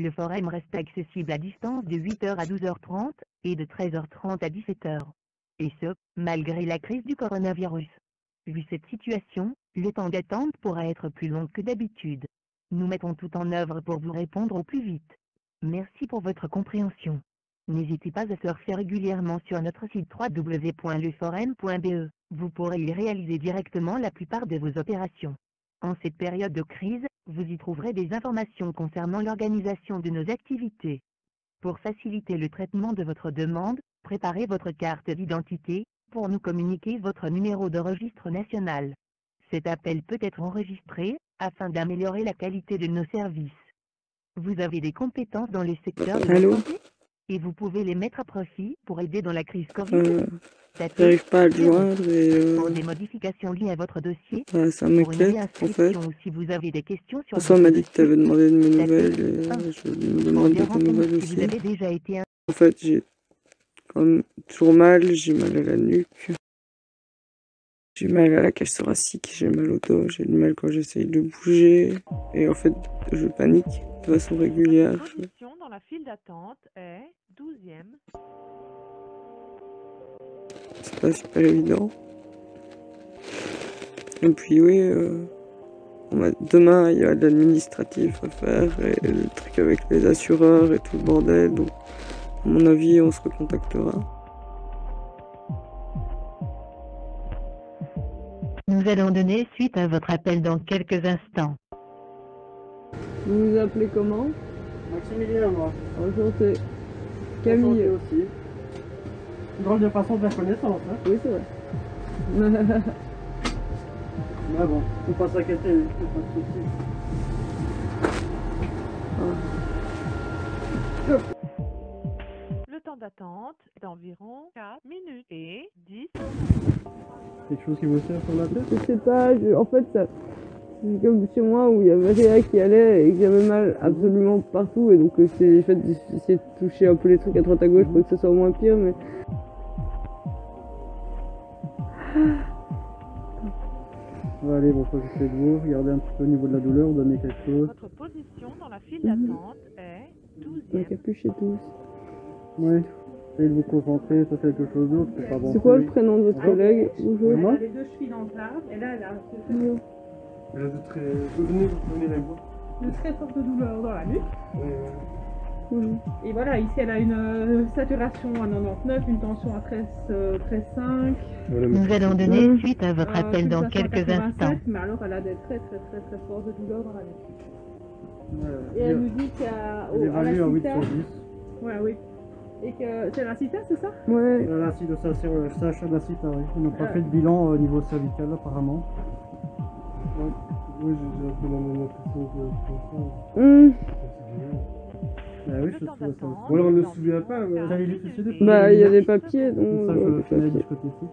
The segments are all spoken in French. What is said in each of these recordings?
Le forum reste accessible à distance de 8h à 12h30 et de 13h30 à 17h. Et ce, malgré la crise du coronavirus. Vu cette situation, le temps d'attente pourra être plus long que d'habitude. Nous mettons tout en œuvre pour vous répondre au plus vite. Merci pour votre compréhension. N'hésitez pas à surfer régulièrement sur notre site www.leforum.be. Vous pourrez y réaliser directement la plupart de vos opérations. En cette période de crise, vous y trouverez des informations concernant l'organisation de nos activités. Pour faciliter le traitement de votre demande, préparez votre carte d'identité pour nous communiquer votre numéro de registre national. Cet appel peut être enregistré afin d'améliorer la qualité de nos services. Vous avez des compétences dans le secteur de la santé et vous pouvez les mettre à profit pour aider dans la crise Covid. J'arrive pas à le joindre pour des modifications liées à votre dossier, ça m'inquiète en fait. ou si vous avez des questions sur François m'a dit que tu avais demandé de mes nouvelles et je me demande de tes nouvelles aussi. vous avez déjà été En fait, j'ai comme toujours mal, j'ai mal à la nuque, j'ai mal à la cage thoracique, j'ai mal au dos, j'ai du mal quand j'essaye de bouger et en fait, je panique de façon régulière. Votre position dans la file d'attente est 12e. C'est pas super évident. Et puis oui, demain il y a de l'administratif à faire et le truc avec les assureurs et tout le bordel, donc à mon avis on se recontactera. Nous allons donner suite à votre appel dans quelques instants. Vous vous appelez comment? Maximilien, moi. Enchanté. Camille. Enchanté aussi. Drôle de façon de faire connaissance, hein. Oui, c'est vrai. Mais bon, faut pas s'inquiéter, c'est pas de soucis. Le temps d'attente est d'environ 4 minutes et 10. Quelque chose qui vous sert sur la tête? Je sais pas, en fait, c'est comme chez moi où il y avait rien qui allait et que j'avais mal absolument partout. Et donc, j'ai fait d'essayer de toucher un peu les trucs à droite à gauche pour que ce soit moins pire, mais. Allez, bon, faut j'essaie de vous regarder un petit peu au niveau de la douleur, donner quelque chose. Votre position dans la file d'attente est 12e. La capuche est douce. Oui. Essayez de vous concentrer sur quelque chose d'autre, c'est pas bon. C'est quoi le prénom de votre collègue? Bonjour. Moi? Les deux chevilles dans l'arbre, et là, elle a Bonjour. Elle a de très... Venez les voir. de très fortes douleurs dans la nuque. Bonjour. Et voilà, ici, elle a une saturation à 99, une tension à 13,5. Nous allons donner suite à votre appel dans pulsation à quelques 87, instants. Mais alors, elle a des très fortes douleurs dans la nuque. Et Elle elle nous dit qu'à évalue à 8 la sur cita, 10. ouais, oui. Et que c'est la cita, c'est ça? Ouais. L'acide sachet oui. Ils n'ont pas fait de bilan au niveau cervical apparemment. Ouais. Oui, j'ai un peu la même impression que François. Ah oui, je Le temps trouve ça. d'attente Ou alors on ne se est souvient pas. d'environ Ça, il 4 est ici minutes. Bah, il y a des papiers, Comme donc. ça, je des finis de papiers. ce côté-ci.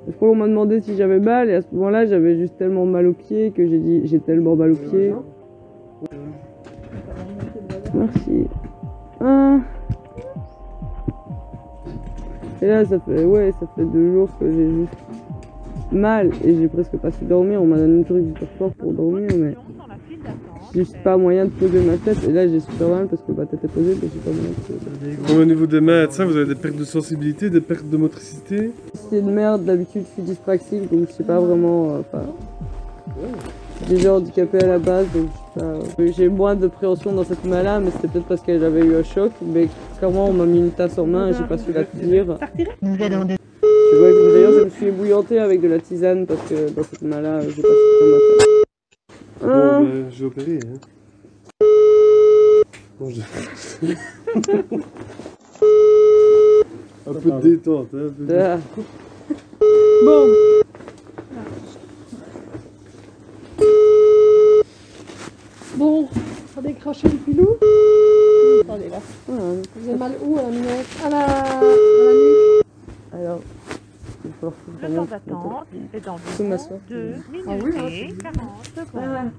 Je crois qu'on m'a demandé si j'avais mal, et à ce moment-là, j'avais juste tellement mal aux pieds que j'ai dit j'ai tellement mal aux pieds. Merci. Ah. Et là, ça fait 2 jours que j'ai juste mal et j'ai presque pas su dormir. On m'a donné un truc super fort pour dormir, mais Dans la file d'attente j'ai juste pas moyen de poser ma tête. Et là, j'ai super mal parce que ma tête est posée, mais j'ai pas moyen de poser. Comme au niveau des mains, ça, vous avez des pertes de sensibilité, des pertes de motricité? C'est de merde, d'habitude, je suis dyspraxique, donc je sais pas vraiment. Je suis déjà handicapée à la base, donc je sais pas. J'ai moins de préhension dans cette main-là, mais c'était peut-être parce que j'avais eu un choc. Mais clairement, on m'a mis une tasse en main et j'ai pas su la tenir. Nous allons donner Tu vois, d'ailleurs, je me suis ébouillantée avec de la tisane parce que dans cette main-là, j'ai pas su tenir ma tête. Bon, ben, j'ai opéré, hein. Bon, un peu de détente, hein. Un peu de... Ah. Bon. Bon, on va décrocher le pilou. Attendez là. Ah, Vous avez mal où à la minette? À la nuque. alors, il faut Le temps d'attente est Faut d'environ m'asseoir. 2 minutes Ah oui, hein, et 40 secondes.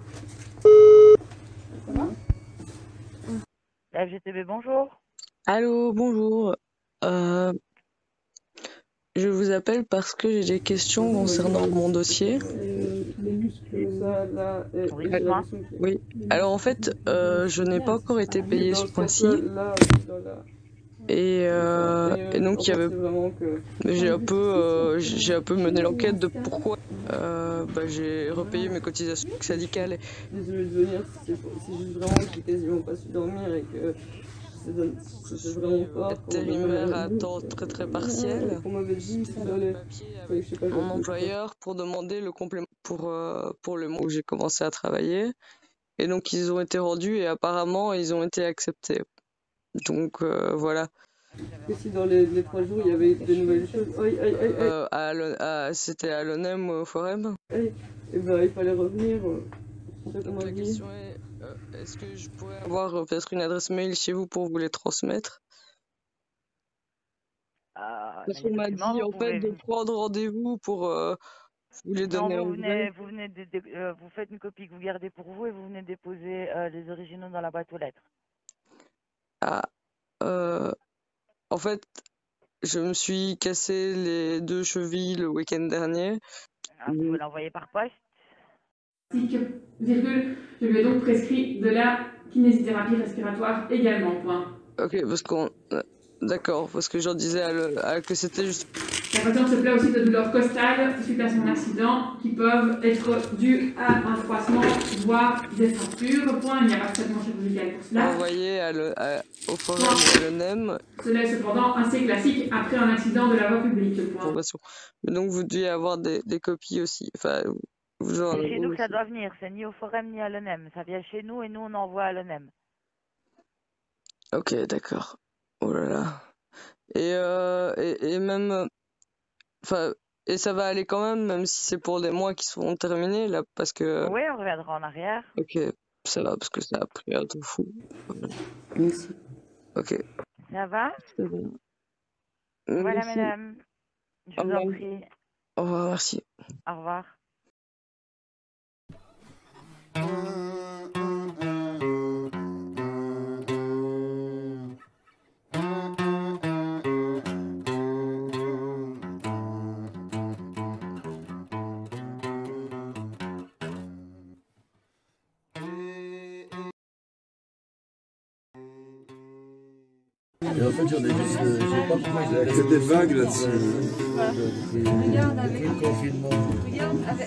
Ça va? FGTB, bonjour. Allô, bonjour. Je vous appelle parce que j'ai des questions concernant mon dossier. Les muscles, ça, là, et Oui, j'ai dites-moi. l'impression que- Oui. Alors en fait, je n'ai pas encore été payée Dans ce cette mois-ci. là, là. Et donc il y avait, c'est vraiment que... j'ai un peu mené l'enquête de pourquoi j'ai repayé mes cotisations syndicales. Désolée de venir, c'est juste vraiment que j'ai quasiment pas su dormir et que c'était vraiment fort. Intérimaire à temps très partiel. On m'avait dit, c'est dans les... Avec je sais pas, mon employeur pour demander le complément pour le mois où j'ai commencé à travailler. Et donc ils ont été rendus et apparemment ils ont été acceptés. Donc voilà. Et si dans les 3 jours il y avait de nouvelles choses, C'était à l'ONEM ou au Forum. et ben il fallait revenir. Donc la question est, est-ce que je pourrais avoir peut-être une adresse mail chez vous pour vous les transmettre? Parce qu'on m'a dit en fait de prendre rendez-vous pour vous les donner en vrai. Vous faites une copie que vous gardez pour vous et vous venez déposer les originaux dans la boîte aux lettres. En fait, je me suis cassé les 2 chevilles le week-end dernier. Vous pouvez l'envoyer par poste. Virgule, je lui ai donc prescrit de la kinésithérapie respiratoire également, point. Ok, parce qu'on... D'accord, parce que j'en disais que c'était juste... La patiente se plaint aussi de douleurs costales suite à son accident qui peuvent être dues à un froissement, voire des fractures. Point, il n'y a pas de traitement chirurgical pour cela. Envoyé au forum de l'ONEM. Cela est cependant assez classique après un accident de la voie publique. Point. Donc vous deviez avoir des copies aussi. Enfin, c'est chez nous que ça doit venir, c'est ni au forum ni à l'ONEM. Ça vient chez nous et nous on envoie à l'ONEM. Ok, d'accord. Oh là là. Et même... Enfin, et ça va aller quand même si c'est pour des mois qui seront terminés, là, parce que... Oui, on reviendra en arrière. Ok, ça va, parce que ça a pris un temps fou. Merci. Ok. Ça va? C'est bon. Voilà, Merci. madame. Je vous en prie. Au revoir, merci. Au revoir. Et en fait, j'en ai juste. Je sais pas pourquoi ils Il y a des vagues là-dessus. Depuis le confinement.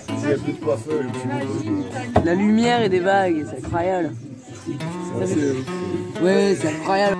S'il n'y a plus de coiffeur, je me suis dit. La lumière et des vagues, c'est incroyable. Ouais, c'est incroyable.